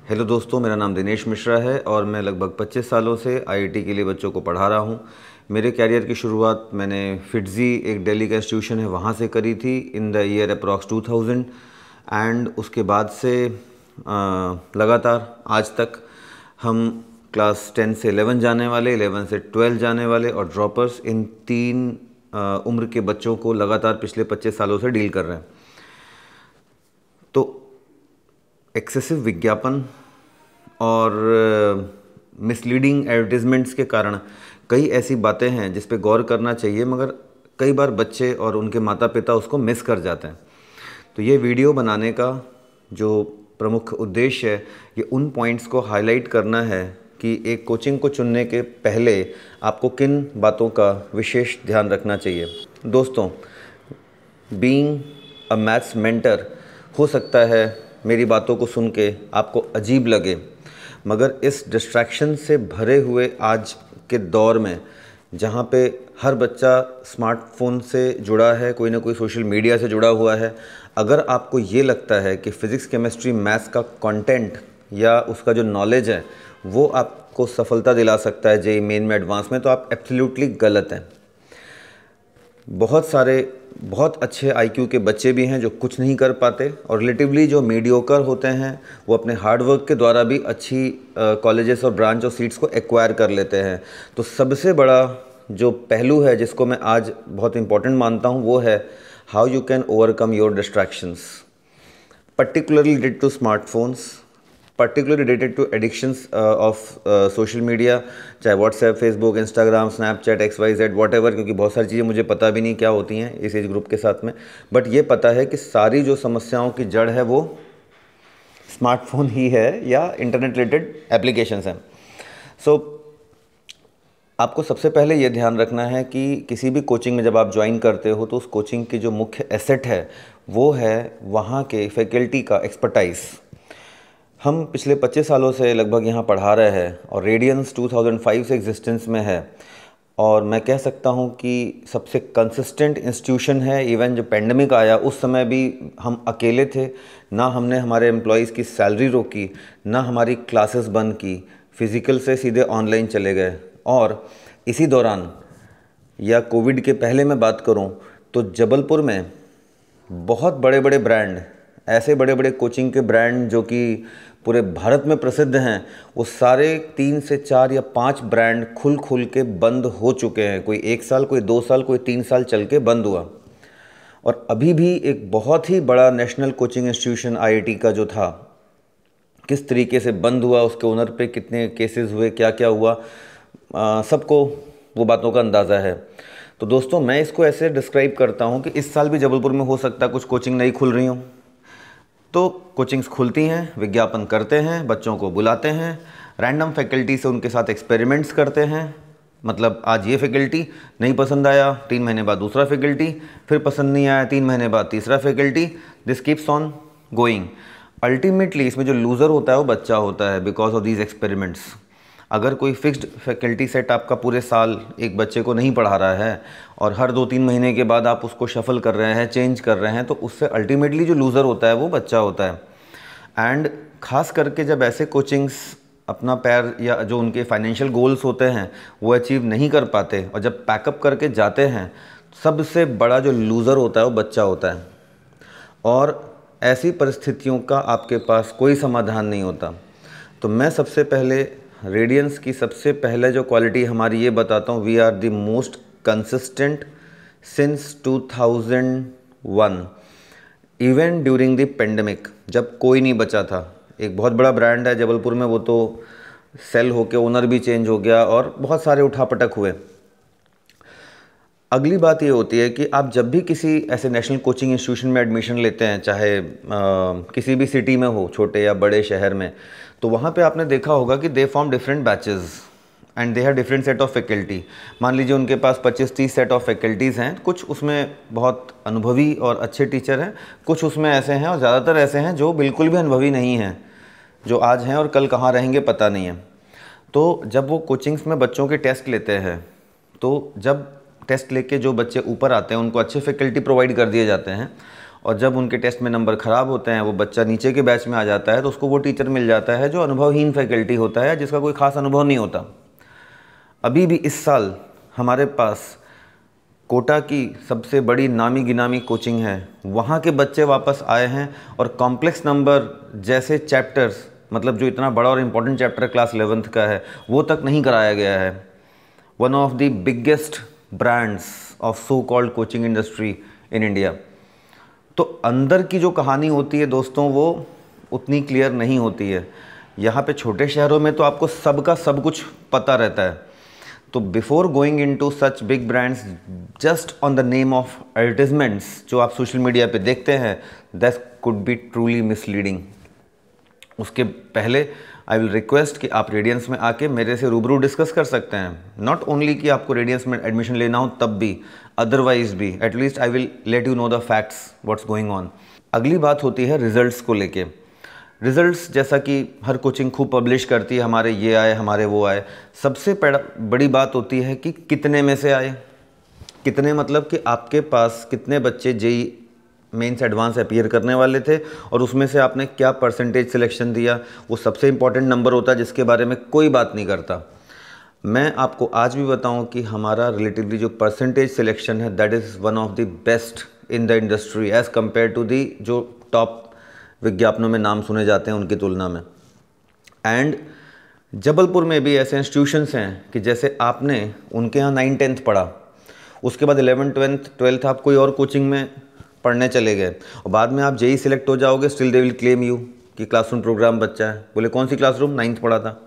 Hello दोस्तों, मेरा नाम दिनेश मिश्रा है और मैं लगभग 25 सालों से आईआईटी के लिए बच्चों को पढ़ा रहा हूँ। मेरे कैरियर की शुरुआत मैंने फिट्ज़ी, एक दिल्ली का इंस्टीट्यूशन है, वहाँ से करी थी in the year approx 2000। And उसके बाद से लगातार आज तक हम क्लास 10 से 11 जाने वाले, 11 से 12 जाने वाले और ड्रॉपर्स, इन तीन उम्र के बच्चों को लगातार पिछले 25 सालों से डील कर रहे हैं। तो एक्सेसिव विज्ञापन और मिसलीडिंग एडवर्टीज़मेंट्स के कारण कई ऐसी बातें हैं जिस पे गौर करना चाहिए, मगर कई बार बच्चे और उनके माता पिता उसको मिस कर जाते हैं। तो ये वीडियो बनाने का जो प्रमुख उद्देश्य है, ये उन पॉइंट्स को हाईलाइट करना है कि एक कोचिंग को चुनने के पहले आपको किन बातों का विशेष ध्यान रखना चाहिए। दोस्तों, बीइंग अ मैथ्स मेंटर, हो सकता है मेरी बातों को सुन के आपको अजीब लगे, मगर इस डिस्ट्रैक्शन से भरे हुए आज के दौर में, जहाँ पे हर बच्चा स्मार्टफोन से जुड़ा है, कोई ना कोई सोशल मीडिया से जुड़ा हुआ है, अगर आपको ये लगता है कि फ़िज़िक्स, केमिस्ट्री, मैथ्स का कंटेंट या उसका जो नॉलेज है वो आपको सफलता दिला सकता है जेईई मेन में, एडवांस में, तो आप एब्सोल्युटली गलत हैं। बहुत सारे बहुत अच्छे आईक्यू के बच्चे भी हैं जो कुछ नहीं कर पाते, और रिलेटिवली जो मीडियोकर होते हैं वो अपने हार्ड वर्क के द्वारा भी अच्छी कॉलेजेस और ब्रांच और सीट्स को एक्वायर कर लेते हैं। तो सबसे बड़ा जो पहलू है जिसको मैं आज बहुत इंपॉर्टेंट मानता हूँ वो है how you can overcome your distractions, particularly related to smartphones, particularly related to addictions of social media, चाहे WhatsApp, Facebook, Instagram, Snapchat, XYZ, whatever, क्योंकि बहुत सारी चीज़ें मुझे पता भी नहीं क्या होती हैं इस एज ग्रुप के साथ में, बट ये पता है कि सारी जो समस्याओं की जड़ है वो स्मार्टफोन ही है या इंटरनेट रिलेटेड एप्लीकेशंस हैं। सो आपको सबसे पहले ये ध्यान रखना है कि किसी भी कोचिंग में जब आप ज्वाइन करते हो तो उस कोचिंग की जो मुख्य एसेट है वो है वहाँ के फैकल्टी का एक्सपर्टाइज। हम पिछले 25 सालों से लगभग यहाँ पढ़ा रहे हैं और रेडियंस 2005 से एग्जिस्टेंस में है, और मैं कह सकता हूँ कि सबसे कंसिस्टेंट इंस्टीट्यूशन है। इवन जो पेंडेमिक आया उस समय भी हम अकेले थे, ना हमने हमारे एम्प्लॉयज़ की सैलरी रोकी, ना हमारी क्लासेस बंद की, फिज़िकल से सीधे ऑनलाइन चले गए। और इसी दौरान, या कोविड के पहले मैं बात करूँ तो जबलपुर में बहुत बड़े बड़े ब्रांड, ऐसे बड़े बड़े कोचिंग के ब्रांड जो कि पूरे भारत में प्रसिद्ध हैं, वो सारे 3 से 4 या 5 ब्रांड खुल के बंद हो चुके हैं। कोई 1 साल, कोई 2 साल, कोई 3 साल चल के बंद हुआ। और अभी भी एक बहुत ही बड़ा नेशनल कोचिंग इंस्टीट्यूशन आईआईटी का जो था, किस तरीके से बंद हुआ, उसके ओनर पे कितने केसेस हुए, क्या क्या हुआ, सबको वो बातों का अंदाज़ा है। तो दोस्तों, मैं इसको ऐसे डिस्क्राइब करता हूँ कि इस साल भी जबलपुर में हो सकता है कुछ कोचिंग नहीं खुल रही हों। तो कोचिंग्स खुलती हैं, विज्ञापन करते हैं, बच्चों को बुलाते हैं, रैंडम फैकल्टी से उनके साथ एक्सपेरिमेंट्स करते हैं। मतलब आज ये फैकल्टी नहीं पसंद आया, 3 महीने बाद दूसरा फैकल्टी, फिर पसंद नहीं आया, 3 महीने बाद तीसरा faculty, this keeps on going. Ultimately इसमें जो लूज़र होता है वो बच्चा होता है बिकॉज ऑफ दीज एक्सपेरिमेंट्स। अगर कोई फिक्स्ड फैकल्टी सेट आपका पूरे साल एक बच्चे को नहीं पढ़ा रहा है और हर 2-3 महीने के बाद आप उसको शफल कर रहे हैं, चेंज कर रहे हैं, तो उससे अल्टीमेटली जो लूज़र होता है वो बच्चा होता है। एंड ख़ास करके जब ऐसे कोचिंग्स अपना पैर या जो उनके फाइनेंशियल गोल्स होते हैं वो अचीव नहीं कर पाते और जब पैकअप करके जाते हैं, सबसे बड़ा जो लूज़र होता है वो बच्चा होता है। और ऐसी परिस्थितियों का आपके पास कोई समाधान नहीं होता। तो मैं सबसे पहले रेडियंस की सबसे पहले जो क्वालिटी हमारी ये बताता हूँ, we are the most consistent since 2001, even during the pandemic, जब कोई नहीं बचा था। एक बहुत बड़ा ब्रांड है जबलपुर में, वो तो सेल होके ओनर भी चेंज हो गया और बहुत सारे उठापटक हुए। अगली बात ये होती है कि आप जब भी किसी ऐसे नेशनल कोचिंग इंस्टीट्यूशन में एडमिशन लेते हैं, चाहे किसी भी सिटी में हो, छोटे या बड़े शहर में, तो वहाँ पे आपने देखा होगा कि they form different batches and they have different set of faculty. मान लीजिए उनके पास 25-30 सेट ऑफ फैकल्टीज़ हैं, कुछ उसमें बहुत अनुभवी और अच्छे टीचर हैं, कुछ उसमें ऐसे हैं और ज़्यादातर ऐसे हैं जो बिल्कुल भी अनुभवी नहीं हैं, जो आज हैं और कल कहाँ रहेंगे पता नहीं है। तो जब वो कोचिंग्स में बच्चों के टेस्ट लेते हैं, तो जब टेस्ट लेके जो बच्चे ऊपर आते हैं उनको अच्छे फैकल्टी प्रोवाइड कर दिए जाते हैं और जब उनके टेस्ट में नंबर ख़राब होते हैं, वो बच्चा नीचे के बैच में आ जाता है, तो उसको वो टीचर मिल जाता है जो अनुभवहीन फैकल्टी होता है, जिसका कोई ख़ास अनुभव नहीं होता। अभी भी इस साल हमारे पास कोटा की सबसे बड़ी नामी गिनामी कोचिंग है, वहाँ के बच्चे वापस आए हैं और कॉम्प्लेक्स नंबर जैसे चैप्टर्स, मतलब जो इतना बड़ा और इम्पोर्टेंट चैप्टर क्लास 11th का है, वो तक नहीं कराया गया है। One of the biggest brands of so called coaching industry in India. तो अंदर की जो कहानी होती है दोस्तों, वो उतनी क्लियर नहीं होती है। यहाँ पे छोटे शहरों में तो आपको सबका सब कुछ पता रहता है। तो before going into such big brands just on the name of advertisements जो आप सोशल मीडिया पे देखते हैं, that could be truly misleading. उसके पहले आई विल रिक्वेस्ट कि आप रेडियंस में आके मेरे से रूबरू डिस्कस कर सकते हैं। नॉट ओनली कि आपको रेडियंस में एडमिशन लेना हो तब भी, अदरवाइज भी at least I will let you know the facts what's going on. अगली बात होती है रिजल्ट्स को लेके। रिजल्ट्स जैसा कि हर कोचिंग खूब पब्लिश करती है, हमारे ये आए, हमारे वो आए। सबसे बड़ी बात होती है कि कितने में से आए। कितने मतलब कि आपके पास कितने बच्चे जेई मेंस एडवांस अपीयर करने वाले थे और उसमें से आपने क्या परसेंटेज सिलेक्शन दिया। वो सबसे इंपॉर्टेंट नंबर होता है जिसके बारे में कोई बात नहीं करता। मैं आपको आज भी बताऊं कि हमारा रिलेटिवली जो परसेंटेज सिलेक्शन है, that is one of the best in the industry as compare to the जो टॉप विज्ञापनों में नाम सुने जाते हैं उनकी तुलना में। एंड जबलपुर में भी ऐसे इंस्टीट्यूशंस हैं कि जैसे आपने उनके यहाँ 9th-10th पढ़ा, उसके बाद 11th, 12th आप कोई और कोचिंग में पढ़ने चले गए और बाद में आप जेई सिलेक्ट हो जाओगे, still they will claim you कि क्लासरूम प्रोग्राम बच्चा है। बोले कौन सी क्लासरूम, 9th पढ़ा था।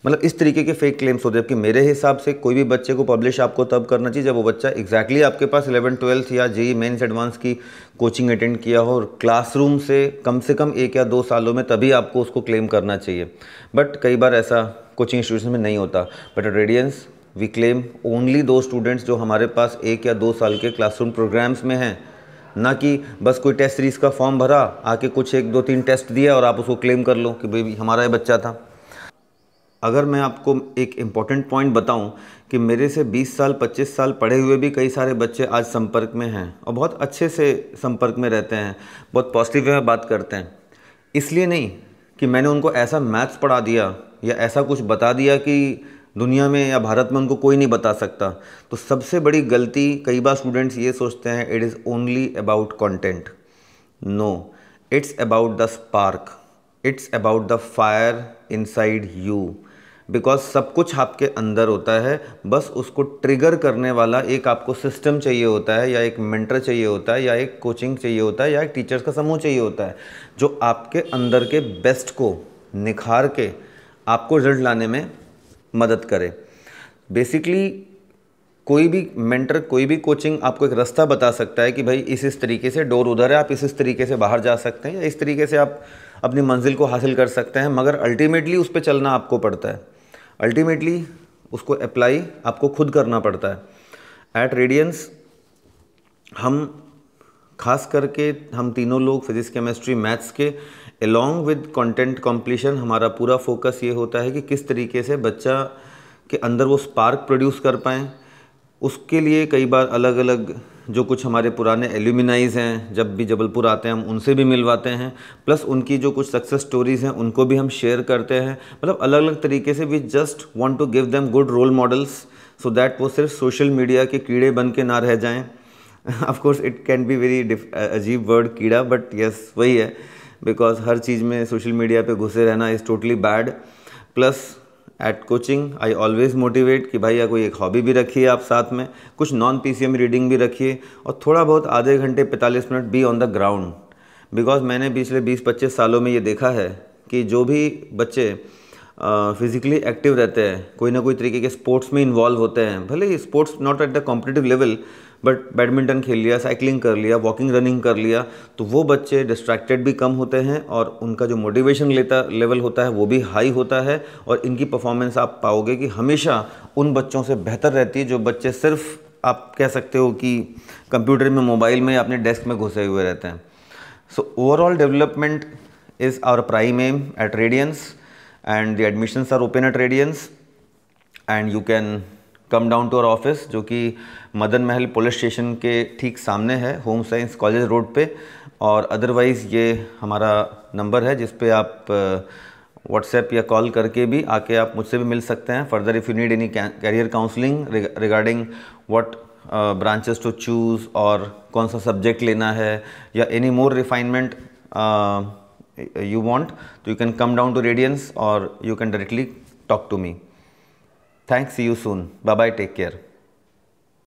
मतलब इस तरीके के फेक क्लेम्स होते हैं। जबकि मेरे हिसाब से कोई भी बच्चे को पब्लिश आपको तब करना चाहिए जब वो बच्चा एग्जैक्टली आपके पास 11th, 12th या जेई मेंस एडवांस की कोचिंग अटेंड किया हो और क्लासरूम से कम 1 या 2 सालों में, तभी आपको उसको क्लेम करना चाहिए। बट कई बार ऐसा कोचिंग इंस्टीट्यूशन में नहीं होता। But at Radiance we claim only दो स्टूडेंट्स जो हमारे पास 1 या 2 साल के क्लासरूम प्रोग्राम्स में हैं, ना कि बस कोई टेस्ट सीरीज़ का फॉर्म भरा, आके कुछ 1, 2, 3 टेस्ट दिया और आप उसको क्लेम कर लो कि भाई हमारा ये बच्चा था। अगर मैं आपको एक इम्पॉर्टेंट पॉइंट बताऊं कि मेरे से 20 साल 25 साल पढ़े हुए भी कई सारे बच्चे आज संपर्क में हैं और बहुत अच्छे से संपर्क में रहते हैं, बहुत पॉजिटिव वे में बात करते हैं। इसलिए नहीं कि मैंने उनको ऐसा मैथ्स पढ़ा दिया या ऐसा कुछ बता दिया कि दुनिया में या भारत में उनको कोई नहीं बता सकता। तो सबसे बड़ी गलती कई बार स्टूडेंट्स ये सोचते हैं it is only about content. No, it's about the spark, it's about the fire inside you. Because सब कुछ आपके अंदर होता है, बस उसको ट्रिगर करने वाला एक आपको सिस्टम चाहिए होता है, या एक मेंटर चाहिए होता है, या एक कोचिंग चाहिए होता है, या एक टीचर्स का समूह चाहिए होता है जो आपके अंदर के बेस्ट को निखार के आपको रिजल्ट लाने में मदद करे। बेसिकली कोई भी मेंटर, कोई भी कोचिंग आपको एक रास्ता बता सकता है कि भाई इस तरीके से डोर उधर है, आप इस तरीके से बाहर जा सकते हैं, या इस तरीके से आप अपनी मंजिल को हासिल कर सकते हैं। मगर अल्टीमेटली उस पर चलना आपको पड़ता है, अल्टीमेटली उसको अप्लाई आपको खुद करना पड़ता है। एट रेडियंस हम खास करके हम तीनों लोग फिजिक्स, केमिस्ट्री, मैथ्स के अलॉन्ग विद कंटेंट कंप्लीशन, हमारा पूरा फोकस ये होता है कि किस तरीके से बच्चा के अंदर वो स्पार्क प्रोड्यूस कर पाएँ। उसके लिए कई बार अलग अलग जो कुछ हमारे पुराने एल्यूमिनाइज हैं, जब भी जबलपुर आते हैं हम उनसे भी मिलवाते हैं, प्लस उनकी जो कुछ सक्सेस स्टोरीज़ हैं उनको भी हम शेयर करते हैं। मतलब अलग अलग तरीके से we just want to give them good role models so that वो सिर्फ सोशल मीडिया के कीड़े बन के ना रह जाएं। Of course it can be very अजीब वर्ड कीड़ा, बट यस वही है, बिकॉज हर चीज़ में सोशल मीडिया पे घुसे रहना is totally bad. Plus at coaching I always motivate कि भाई या कोई एक हॉबी भी रखिए आप साथ में, कुछ नॉन PCM रीडिंग भी रखिए, और थोड़ा बहुत आधे घंटे 45 minute be on the ground. Because मैंने पिछले 20-25 सालों में ये देखा है कि जो भी बच्चे फिज़िकली एक्टिव रहते हैं, कोई ना कोई तरीके के स्पोर्ट्स में इन्वॉल्व होते हैं, भले ही sports not at the competitive level, but badminton खेल लिया, साइकिलिंग कर लिया, वॉकिंग रनिंग कर लिया, तो वो बच्चे डिस्ट्रैक्टेड भी कम होते हैं और उनका जो मोटिवेशन लेवल होता है वो भी हाई होता है। और इनकी परफॉर्मेंस आप पाओगे कि हमेशा उन बच्चों से बेहतर रहती है जो बच्चे सिर्फ आप कह सकते हो कि कंप्यूटर में, मोबाइल में या अपने डेस्क में घुसे हुए रहते हैं। So overall development is our prime aim at Radiance, and the admissions are open at Radiance, and you can come down to our office, जो कि मदन महल पुलिस स्टेशन के ठीक सामने है, होम साइंस कॉलेज रोड पे। और अदरवाइज़ ये हमारा नंबर है जिस पे आप व्हाट्सएप या कॉल करके भी आके आप मुझसे भी मिल सकते हैं। Further if you need any career counselling regarding what branches to choose और कौन सा सब्जेक्ट लेना है, या any more refinement you want, so you can come down to Radiance or you can directly talk to me. Thanks, see you soon. Bye bye, take care.